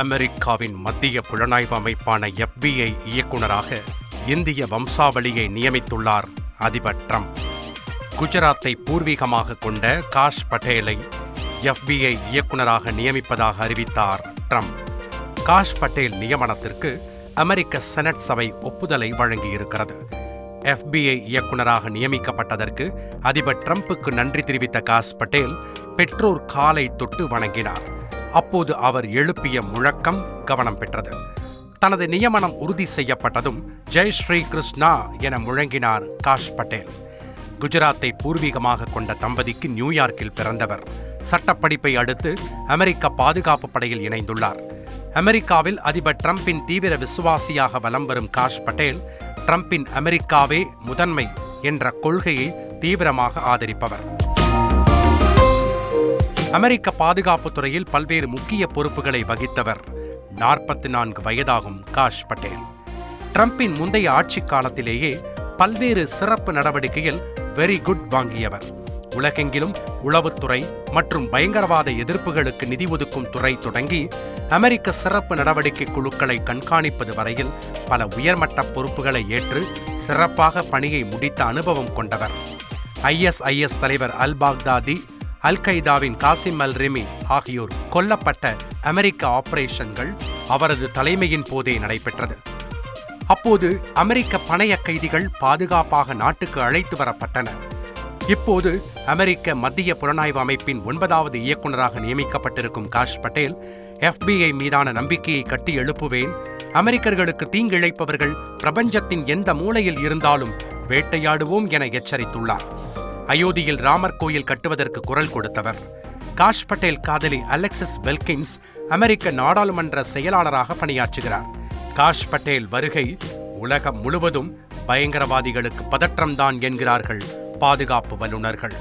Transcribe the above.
அமெரிக்காவின் மத்திய புலனாய்வு அமைப்பான FBI இயக்குநராக இந்திய வம்சாவளியை நியமித்துள்ளார் அதிபர் ட்ரம்ப். குஜராத்தை பூர்வீகமாக கொண்ட காஷ் பட்டேலை FBI இயக்குநராக நியமிப்பதாக அறிவித்தார் ட்ரம்ப். காஷ் பட்டேல் நியமனத்திற்கு அமெரிக்க செனட் சபை ஒப்புதலை வழங்கியிருக்கிறது. FBI இயக்குநராக நியமிக்கப்பட்டதற்கு அதிபர் ட்ரம்புக்கு நன்றி தெரிவித்த காஷ் பட்டேல் பெற்றோர் காலை தொட்டு வணங்கினார். அப்போது அவர் எழுப்பிய முழக்கம் கவனம் பெற்றது. தனது நியமனம் உறுதி செய்யப்பட்டதும் ஜெய் ஸ்ரீ கிருஷ்ணா என முழங்கினார் காஷ் பட்டேல். குஜராத்தை பூர்வீகமாக கொண்ட தம்பதிக்கு நியூயார்க்கில் பிறந்தவர். சட்டப்படிப்பை அடுத்து அமெரிக்க பாதுகாப்பு படையில் இணைந்துள்ளார். அமெரிக்காவில் அதிபர் ட்ரம்பின் தீவிர விசுவாசியாக வலம் வரும் காஷ் பட்டேல் ட்ரம்பின் அமெரிக்காவே முதன்மை என்ற கொள்கையை தீவிரமாக ஆதரிப்பவர். அமெரிக்க பாதுகாப்புத் துறையில் பல்வேறு முக்கிய பொறுப்புகளை வகித்தவர். 44 வயதாகும் காஷ் பட்டேல். ட்ரம்பின் முந்தைய ஆட்சி காலத்திலேயே பல்வேறு சிறப்பு நடவடிக்கையில் வெரி குட் வாங்கியவர். உலகெங்கிலும் உளவுத்துறை மற்றும் பயங்கரவாத எதிர்ப்புகளுக்கு நிதி ஒதுக்கும் துறை தொடங்கி அமெரிக்க சிறப்பு நடவடிக்கை குழுக்களை கண்காணிப்பது வரையில் பல உயர்மட்ட பொறுப்புகளை ஏற்று சிறப்பாக பணியை முடித்த அனுபவம் கொண்டவர். ISIS தலைவர் அல் பாக்தாதி, அல் கைதாவின் காசிம் அல் ரிமி ஆகியோர் கொல்லப்பட்ட அமெரிக்க ஆபரேஷன்கள் அவரது தலைமையின் போதே நடைபெற்றது. அப்போது அமெரிக்க பணைய கைதிகள் பாதுகாப்பாக நாட்டுக்கு அழைத்து வரப்பட்டனர். இப்போது அமெரிக்க மத்திய புலனாய்வு அமைப்பின் 9வது இயக்குநராக நியமிக்கப்பட்டிருக்கும் காஷ் பட்டேல் FBI மீதான நம்பிக்கையை கட்டி எழுப்புவேன், அமெரிக்கர்களுக்கு தீங்கிழைப்பவர்கள் பிரபஞ்சத்தின் எந்த மூலையில் இருந்தாலும் வேட்டையாடுவோம் என எச்சரித்துள்ளார். அயோத்தியில் ராமர் கோயில் கட்டுவதற்கு குரல் கொடுத்தவர். காஷ் பட்டேல் காதலி அலெக்சிஸ் பெல்கின்ஸ் அமெரிக்க நாடாளுமன்ற செயலாளராக பணியாற்றுகிறார். காஷ் பட்டேல் வருகை உலகம் முழுவதும் பயங்கரவாதிகளுக்கு பதற்றம்தான் என்கிறார்கள் பாதுகாப்பு வல்லுநர்கள்.